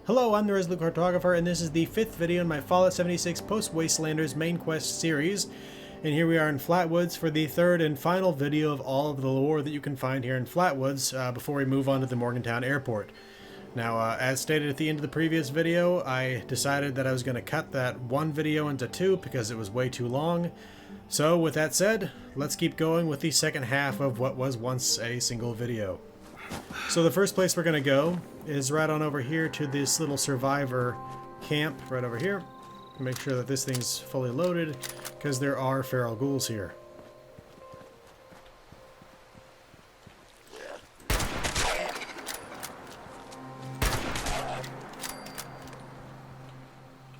Hello, I'm the Resolute Cartographer, and this is the 5th video in my Fallout 76 Post-Wastelanders main quest series. And here we are in Flatwoods for the 3rd and final video of all of the lore that you can find here in Flatwoods before we move on to the Morgantown Airport. Now, as stated at the end of the previous video, I decided that I was going to cut that one video into 2 because it was way too long. So, with that said, let's keep going with the second half of what was once a single video. So the first place we're going to go is right on over here to this little survivor camp right over here. Make sure that this thing's fully loaded because there are feral ghouls here.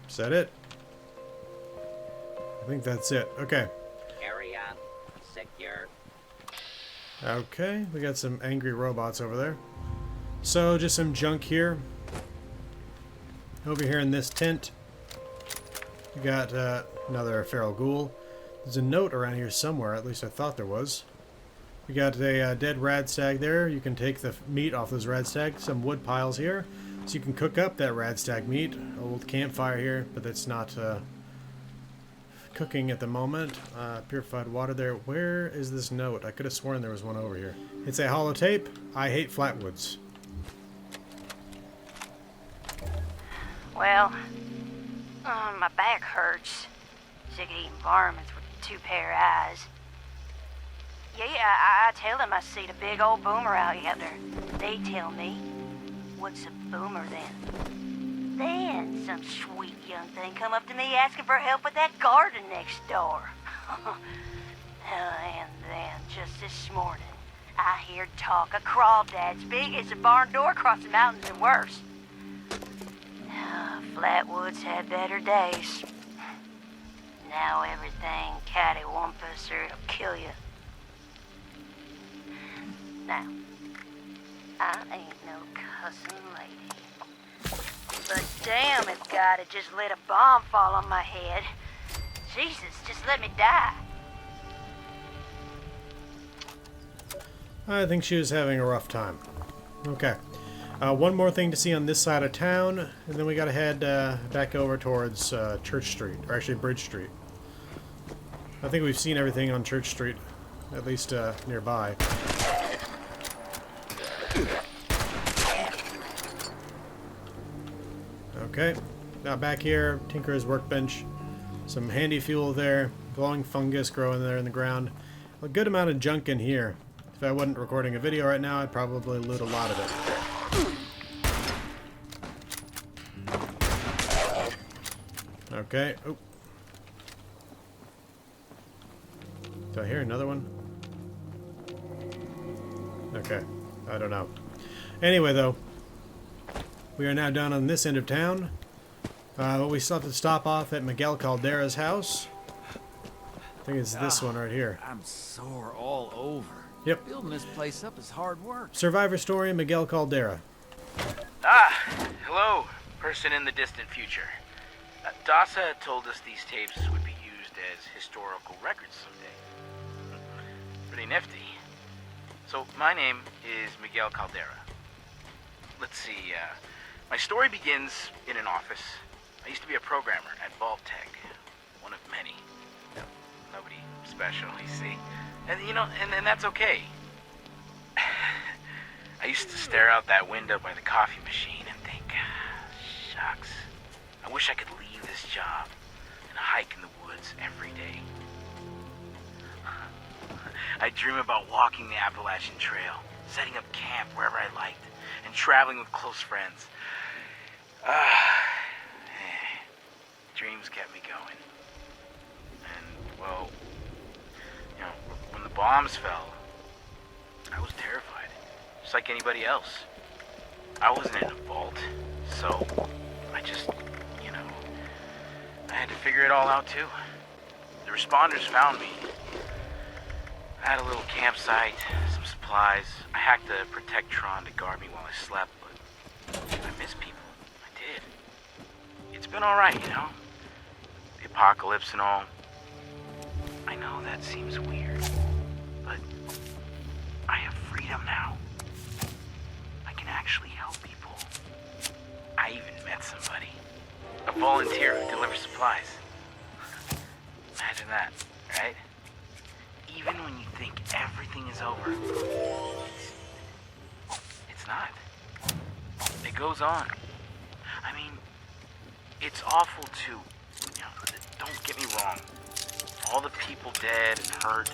Is that it? I think that's it. Okay. Area secure. Okay, we got some angry robots over there. So, just some junk here. Over here in this tent, we got another feral ghoul. There's a note around here somewhere, at least I thought there was. We got a dead rad stag there. You can take the meat off those rad stag. Some wood piles here, so you can cook up that rad stag meat. Old campfire here, but that's not cooking at the moment. Purified water there. Where is this note? I could have sworn there was one over here. It's a holotape. I hate Flatwoods. Well, my back hurts. Sick of eating varmints with 2 pair of eyes. Yeah, I tell them I see the big old boomer out yonder. They tell me, what's a boomer then? Then some sweet young thing come up to me asking for help with that garden next door. And then, just this morning, I hear talk of crawdads big as a barn door across the mountains and worse. Flatwoods had better days. Now everything cattywampus or it'll kill you. Now, I ain't no cussing lady. But damn if God had just let a bomb fall on my head. Jesus, just let me die. I think she was having a rough time. Okay. One more thing to see on this side of town, and then we gotta head back over towards Church Street, or actually Bridge Street. I think we've seen everything on Church Street, at least nearby. Okay, now back here, Tinker's workbench, some handy fuel there, glowing fungus growing there in the ground, a good amount of junk in here. If I wasn't recording a video right now, I'd probably loot a lot of it. Okay. Oh. Do I hear another one? Okay. I don't know. Anyway, though, we are now down on this end of town. We still have to stop off at Miguel Caldera's house. I think it's this one right here. I'm sore all over. Yep. Building this place up is hard work. Survivor story, Miguel Caldera. Hello, person in the distant future. Dasa told us these tapes would be used as historical records someday. Pretty nifty. So, my name is Miguel Caldera. Let's see, my story begins in an office. I used to be a programmer at Vault Tech, one of many. Nobody special, you see. And, you know, and that's okay. I used to stare out that window by the coffee machine and think, shucks, I wish I could leave this job and hike in the woods every day. I dream about walking the Appalachian Trail, setting up camp wherever I liked, and traveling with close friends. Dreams kept me going. And, well, you know, when the bombs fell, I was terrified, just like anybody else. I wasn't in a vault, so I just, you know, I had to figure it all out too. The responders found me. I had a little campsite, some supplies. I hacked a Protectron to guard me while I slept, but I miss people. I did. It's been alright, you know? The apocalypse and all. I know that seems weird, but I have freedom now. I can actually help people. I even get somebody. A volunteer who delivers supplies. Imagine that, right? Even when you think everything is over, it's not. It goes on. I mean, it's awful too. You know, don't get me wrong. All the people dead and hurt.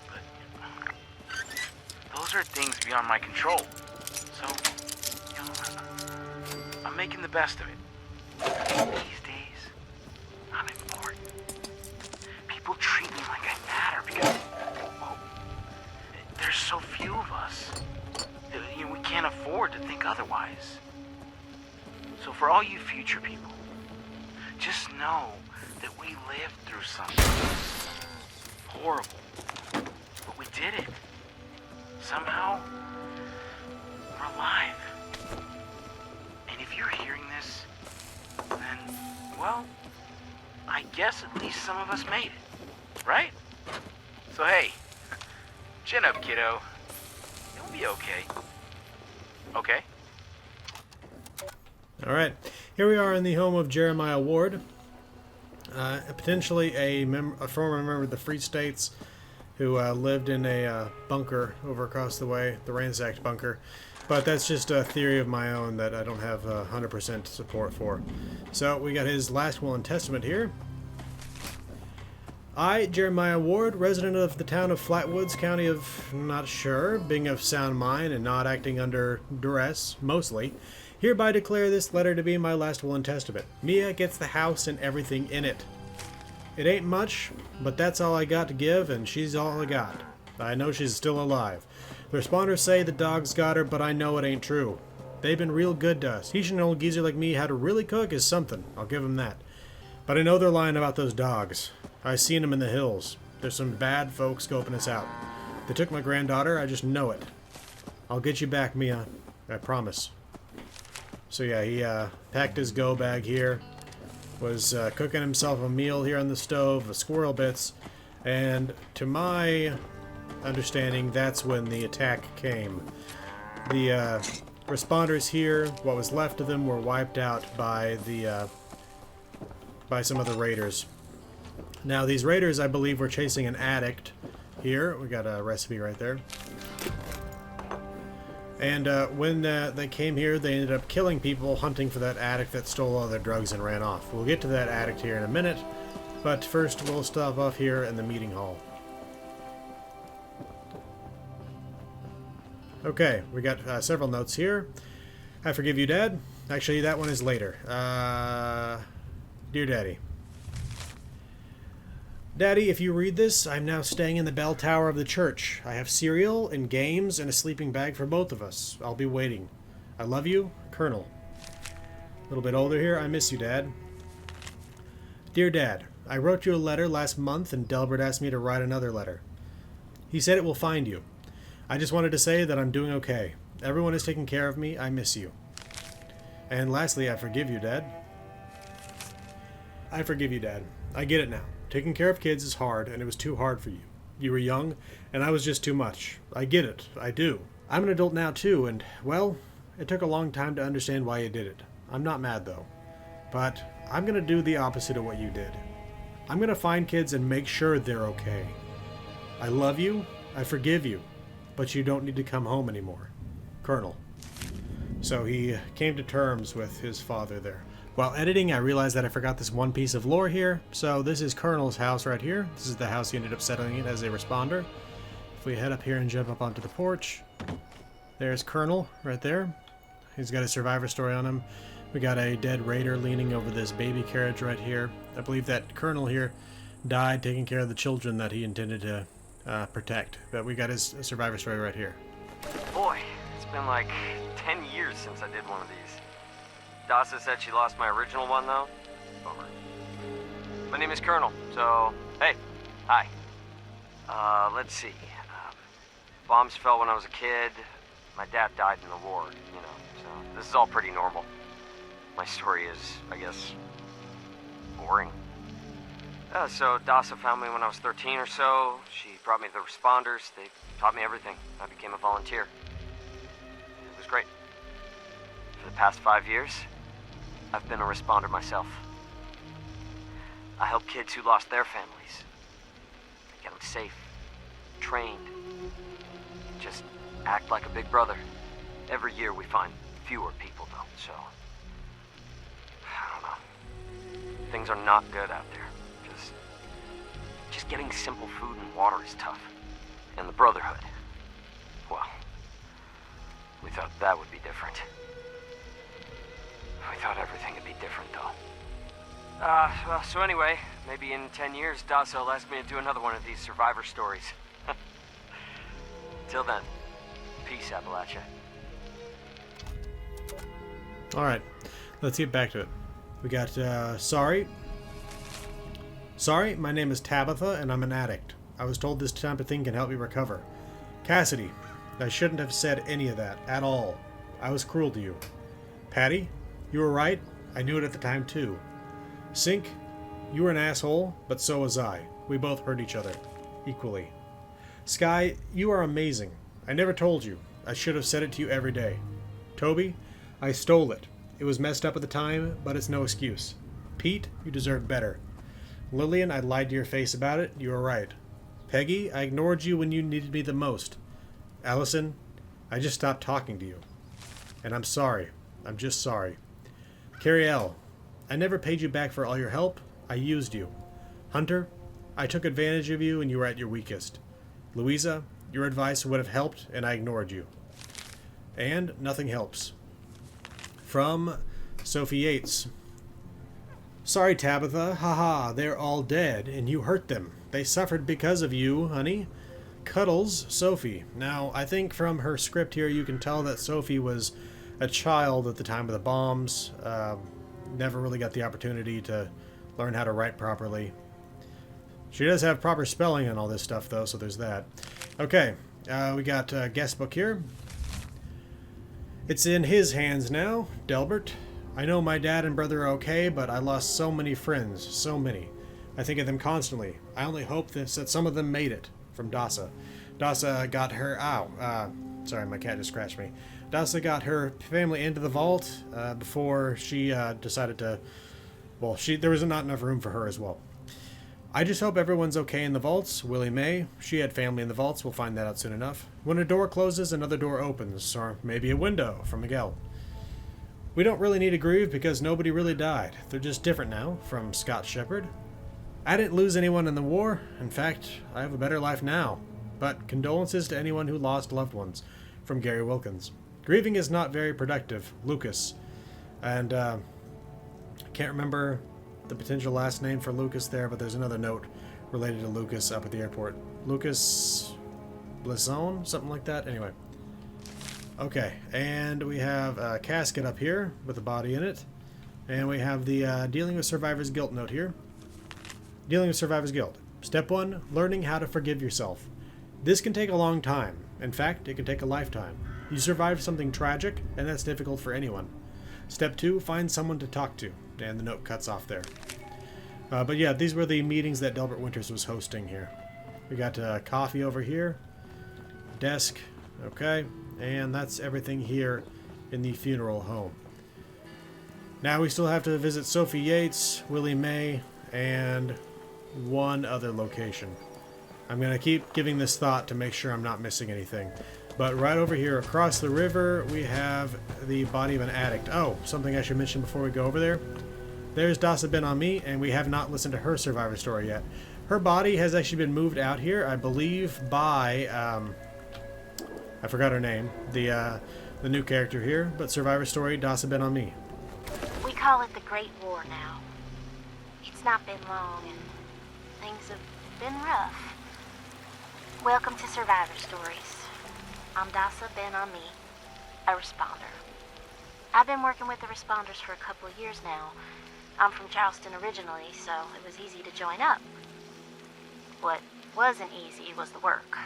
But those are things beyond my control. So, you know, I'm making the best of it. These days, I'm important. People treat me like I matter because, well, there's so few of us. You know, we can't afford to think otherwise. So for all you future people, just know that we lived through something horrible. But we did it. Somehow, we're alive. And if you're hearing this, then, well, I guess at least some of us made it, right? So hey, chin up, kiddo. You'll be okay. Okay? Alright, here we are in the home of Jeremiah Ward. Potentially a former member of the Free States who lived in a bunker over across the way, the ransacked bunker. But that's just a theory of my own that I don't have 100% support for. So we got his last will and testament here. I, Jeremiah Ward, resident of the town of Flatwoods, county of not sure, being of sound mind and not acting under duress, mostly, hereby declare this letter to be my last will and testament. Mia gets the house and everything in it. It ain't much, but that's all I got to give, and she's all I got. I know she's still alive. The responders say the dogs got her, but I know it ain't true. They've been real good to us. Teaching an old geezer like me how to really cook is something, I'll give them that. But I know they're lying about those dogs. I seen them in the hills. There's some bad folks scoping us out. They took my granddaughter, I just know it. I'll get you back, Mia. I promise. So yeah, he packed his go bag here, was cooking himself a meal here on the stove, squirrel bits, and to my understanding, that's when the attack came. The responders here, what was left of them, were wiped out by the by some of the raiders. Now these raiders, I believe, were chasing an addict. Here, we got a recipe right there. And when they came here, they ended up killing people hunting for that addict that stole all their drugs and ran off. We'll get to that addict here in a minute, but first we'll stop off here in the meeting hall. Okay, we got several notes here. I forgive you, Dad. Actually, that one is later. Dear Daddy. Daddy, if you read this, I'm now staying in the bell tower of the church. I have cereal and games and a sleeping bag for both of us. I'll be waiting. I love you, Colonel. A little bit older here. I miss you, Dad. Dear Dad, I wrote you a letter last month and Delbert asked me to write another letter. He said it will find you. I just wanted to say that I'm doing okay. Everyone is taking care of me. I miss you. And lastly, I forgive you, Dad. I forgive you, Dad. I get it now. Taking care of kids is hard, and it was too hard for you. You were young, and I was just too much. I get it. I do. I'm an adult now, too, and, well, it took a long time to understand why you did it. I'm not mad, though. But I'm going to do the opposite of what you did. I'm going to find kids and make sure they're okay. I love you. I forgive you. But you don't need to come home anymore. Colonel. So he came to terms with his father there. While editing, I realized that I forgot this one piece of lore here. So this is Colonel's house right here. This is the house he ended up settling in as a responder. If we head up here and jump up onto the porch, there's Colonel right there. He's got a survivor story on him. We got a dead raider leaning over this baby carriage right here. I believe that Colonel here died taking care of the children that he intended to protect. But we got his survivor story right here. Boy, it's been like 10 years since I did one of these. Dasa said she lost my original one, though. Bummer. My name is Colonel, so, hey, hi. Let's see. Bombs fell when I was a kid. My dad died in the war, you know, so this is all pretty normal. My story is, I guess, boring. So Dasa found me when I was 13 or so. She brought me the responders. They taught me everything. I became a volunteer. It was great. For the past 5 years, I've been a responder myself. I help kids who lost their families. I get them safe, trained. Just act like a big brother. Every year we find fewer people though, so... I don't know. Things are not good out there. Just getting simple food and water is tough. And the Brotherhood, well, we thought that would be different. We thought everything would be different, though. Well, so anyway, maybe in 10 years, Dasa will ask me to do another one of these survivor stories. Till then, peace, Appalachia. Alright, let's get back to it. We got, sorry. Sorry, my name is Tabitha, and I'm an addict. I was told this type of thing can help me recover. Cassidy, I shouldn't have said any of that, at all. I was cruel to you. Patty, you were right. I knew it at the time, too. Sink, you were an asshole, but so was I. We both hurt each other. Equally. Sky, you are amazing. I never told you. I should have said it to you every day. Toby, I stole it. It was messed up at the time, but it's no excuse. Pete, you deserve better. Lillian, I lied to your face about it. You were right. Peggy, I ignored you when you needed me the most. Allison, I just stopped talking to you. And I'm sorry. I'm just sorry. Carrie L, I never paid you back for all your help. I used you. Hunter, I took advantage of you and you were at your weakest. Louisa, your advice would have helped and I ignored you. And nothing helps. From Sophie Yates. Sorry, Tabitha. Haha, they're all dead, and you hurt them. They suffered because of you, honey. Cuddles, Sophie. Now, I think from her script here you can tell that Sophie was a child at the time of the bombs. Never really got the opportunity to learn how to write properly. She does have proper spelling and all this stuff, though, so there's that. Okay, we got a guest book here. It's in his hands now, Delbert. I know my dad and brother are okay, but I lost so many friends, so many. I think of them constantly. I only hope that some of them made it. From Dasa. Dasa got her... sorry, my cat just scratched me. Dasa got her family into the vault before she decided to... Well, there was not enough room for her as well. I just hope everyone's okay in the vaults. Willie Mae, she had family in the vaults. We'll find that out soon enough. When a door closes, another door opens. Or maybe a window. From Miguel. We don't really need to grieve because nobody really died. They're just different now. From Scott Shepard. I didn't lose anyone in the war. In fact, I have a better life now. But condolences to anyone who lost loved ones. From Gary Wilkins. Grieving is not very productive. Lucas. And, I can't remember the potential last name for Lucas there, but there's another note related to Lucas up at the airport. Lucas Blizone? Something like that? Anyway. Okay, and we have a casket up here with a body in it. And we have the Dealing with Survivor's Guilt note here. Dealing with Survivor's Guilt. Step 1, learning how to forgive yourself. This can take a long time. In fact, it can take a lifetime. You survived something tragic, and that's difficult for anyone. Step 2, find someone to talk to. And the note cuts off there. But yeah, these were the meetings that Delbert Winters was hosting here. We got coffee over here. Desk. Okay. And that's everything here in the funeral home. Now we still have to visit Sophie Yates, Willie Mae, and one other location. I'm going to keep giving this thought to make sure I'm not missing anything. But right over here across the river, we have the body of an addict. Oh, something I should mention before we go over there. There's Dasa Been on me, and we have not listened to her survivor story yet. Her body has actually been moved out here, I believe, by... I forgot her name. The new character here. But survivor story, Dasa Been on me. We call it the Great War now. It's not been long, and things have been rough. Welcome to Survivor Stories. I'm Dasa Been on me, a responder. I've been working with the responders for a couple of years now. I'm from Charleston originally, so it was easy to join up. What wasn't easy was the work.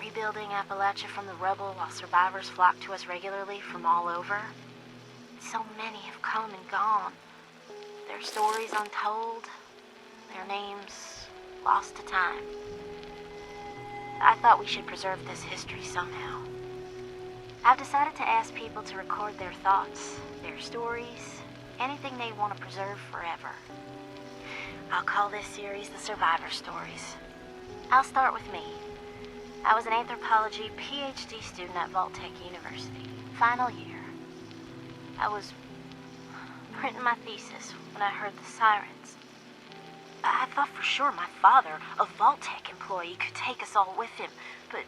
Rebuilding Appalachia from the rubble while survivors flock to us regularly from all over. So many have come and gone. Their stories untold, their names lost to time. I thought we should preserve this history somehow. I've decided to ask people to record their thoughts, their stories, anything they want to preserve forever. I'll call this series the Survivor Stories. I'll start with me. I was an anthropology PhD student at Vault-Tec University, final year. I was printing my thesis when I heard the sirens. I thought for sure my father, a Vault-Tec employee, could take us all with him, but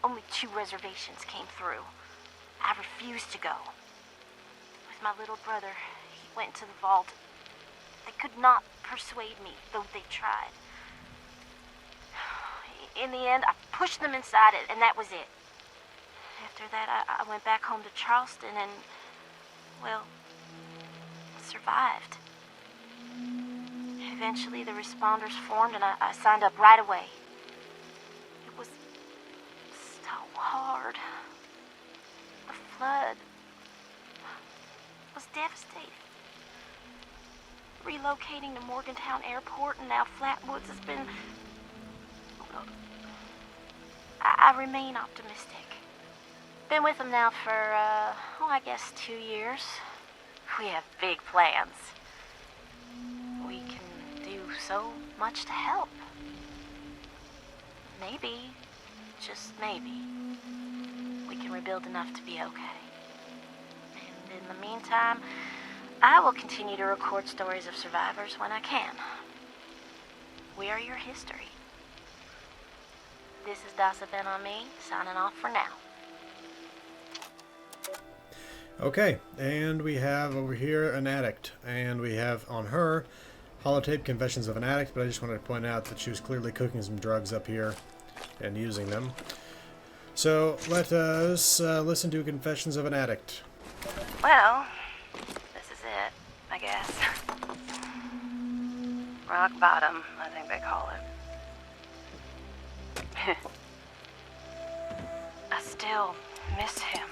only 2 reservations came through. I refused to go. With my little brother, he went to the vault. They could not persuade me, though they tried. In the end, I pushed them inside it, and that was it. After that, I went back home to Charleston and, well, survived. Eventually, the responders formed, and I signed up right away. It was so hard. The flood was devastating. Relocating to Morgantown Airport and now Flatwoods has been... I remain optimistic. Been with them now for, I guess 2 years. We have big plans. We can do so much to help. Maybe, just maybe, we can rebuild enough to be okay. And in the meantime, I will continue to record stories of survivors when I can. We are your history. This is Dasa Been on me, signing off for now. Okay, and we have over here an addict, and we have on her holotape Confessions of an Addict, but I just wanted to point out that she was clearly cooking some drugs up here and using them. So let us listen to Confessions of an Addict. Well, this is it, I guess. Rock bottom, I think they call it. I still miss him.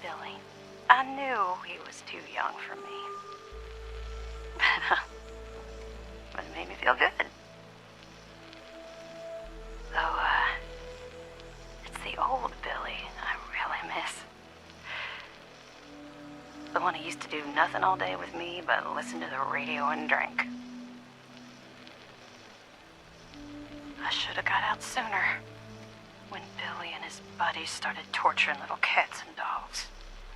Billy. I knew he was too young for me. But it made me feel good. Though, it's the old Billy I really miss. The one who used to do nothing all day with me but listen to the radio and drink. I should have got out sooner. When Billy and his buddies started torturing little cats and dogs.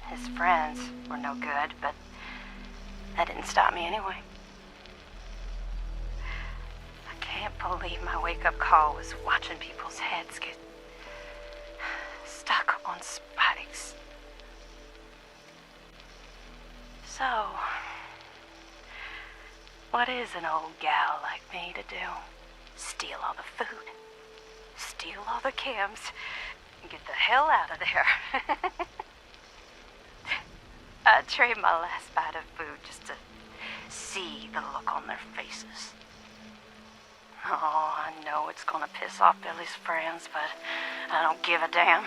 His friends were no good, but that didn't stop me anyway. I can't believe my wake-up call was watching people's heads get stuck on spikes. So, what is an old gal like me to do? Steal all the food, steal all the cams, and get the hell out of there. I'd trade my last bite of food just to see the look on their faces. Oh, I know it's gonna piss off Billy's friends, but I don't give a damn.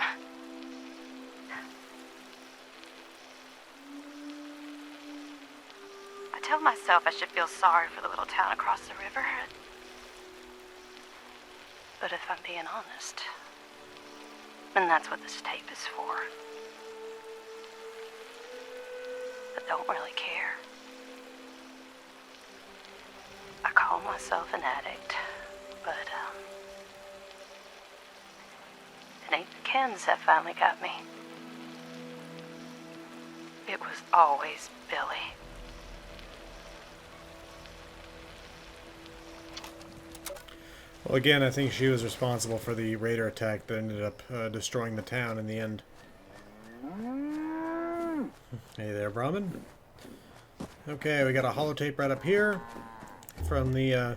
I tell myself I should feel sorry for the little town across the river. But if I'm being honest, then that's what this tape is for. I don't really care. I call myself an addict, but it ain't the Kens that finally got me. It was always Billy. Well, again, I think she was responsible for the raider attack that ended up destroying the town in the end. Hey there, Brahmin. Okay, we got a holotape right up here from the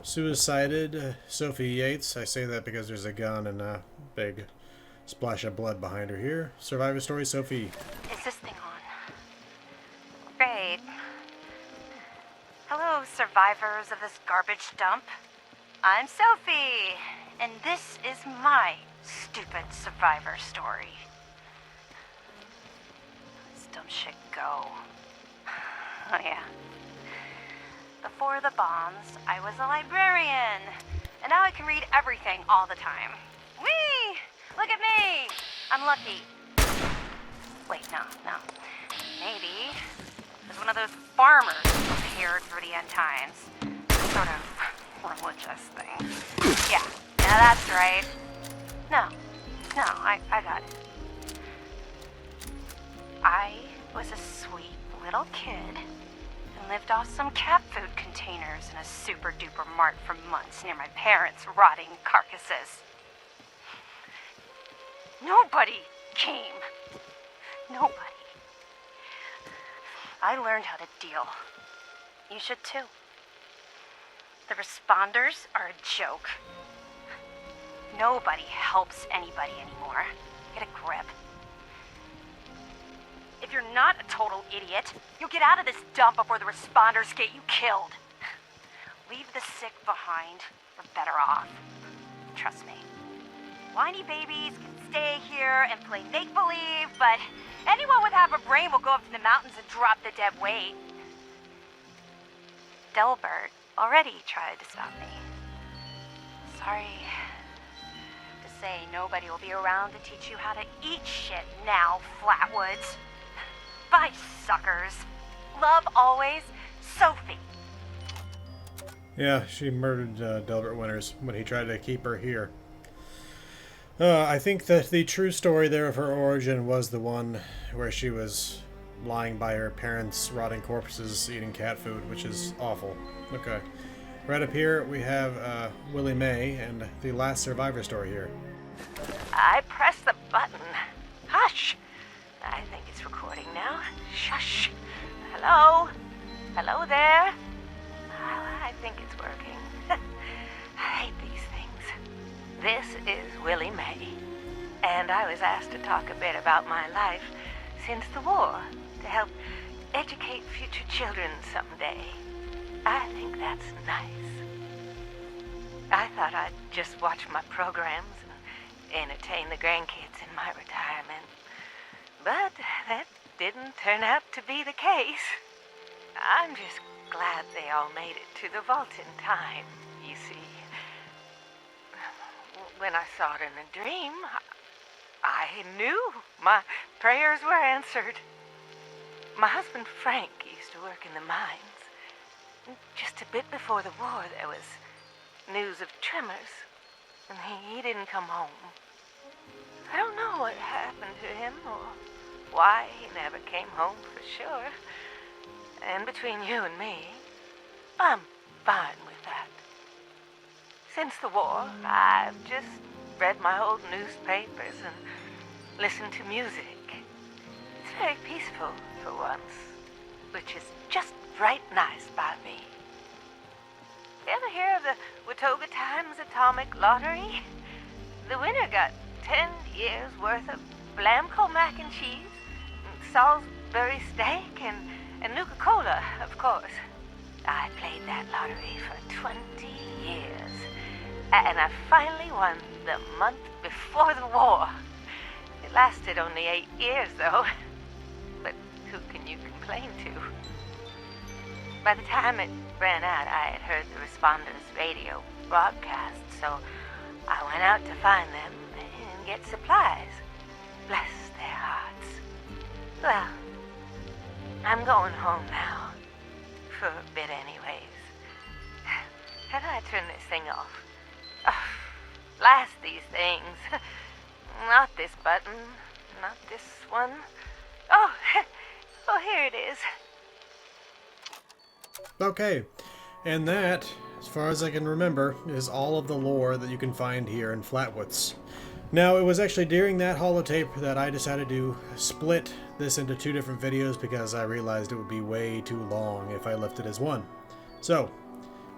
suicided Sophie Yates. I say that because there's a gun and a big splash of blood behind her here. Survivor Story, Sophie. Is this thing on? Great. Hello, survivors of this garbage dump. I'm Sophie, and this is my stupid survivor story. This dumb shit go. Oh yeah. Before the bombs, I was a librarian, and now I can read everything all the time. Whee! Look at me! I'm lucky. Wait, no. was one of those farmers prepared for the end times. Sort of religious thing. Yeah, that's right. No, I got it. I was a sweet little kid and lived off some cat food containers in a super duper mart for months near my parents' rotting carcasses. Nobody came. Nobody. I learned how to deal. You should too. The responders are a joke. Nobody helps anybody anymore. Get a grip. If you're not a total idiot, you'll get out of this dump before the responders get you killed. Leave the sick behind. We're better off. Trust me. Whiny babies can stay here and play make-believe, but anyone with half a brain will go up to the mountains and drop the dead weight. Delbert already tried to stop me. Sorry to say, nobody will be around to teach you how to eat shit now, Flatwoods. Bye, suckers. Love always, Sophie. Yeah, she murdered Delbert Winters when he tried to keep her here. I think that the true story there of her origin was the one where she was lying by her parents' rotting corpses eating cat food, which is awful. Okay. Right up here we have Willie Mae and the last survivor story here. I pressed the button. Hush! I think it's recording now. Shush! Hello? Hello there? I think it's working. I hate these things. This is Willie Mae, and I was asked to talk a bit about my life since the war to help educate future children someday. I think that's nice. I thought I'd just watch my programs and entertain the grandkids in my retirement, but that didn't turn out to be the case. I'm just glad they all made it to the vault in time, you see. When I saw it in a dream, I knew my prayers were answered. My husband Frank used to work in the mines. Just a bit before the war, there was news of tremors, and he didn't come home. I don't know what happened to him or why he never came home for sure. And between you and me, I'm fine with that. Since the war, I've just read my old newspapers and listened to music. It's very peaceful for once, which is just right nice by me. You ever hear of the Watauga Times Atomic Lottery? The winner got 10 years worth of Blamco mac and cheese, Salisbury steak, and Nuka-Cola, of course. I played that lottery for 20 years, and I finally won the month before the war. It lasted only 8 years, though. But who can you complain to? By the time it ran out, I had heard the responders' radio broadcast, so I went out to find them and get supplies. Bless their hearts. Well, I'm going home now. For a bit anyways. How do I turn this thing off? Oh, blast these things. Not this button. Not this one. Oh, oh, here it is. Okay, and that, as far as I can remember, is all of the lore that you can find here in Flatwoods. Now, it was actually during that holotape that I decided to split this into 2 different videos because I realized it would be way too long if I left it as one. So,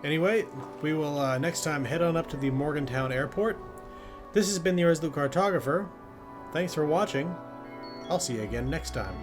anyway, we will next time head on up to the Morgantown Airport. This has been the Resolute Cartographer. Thanks for watching. I'll see you again next time.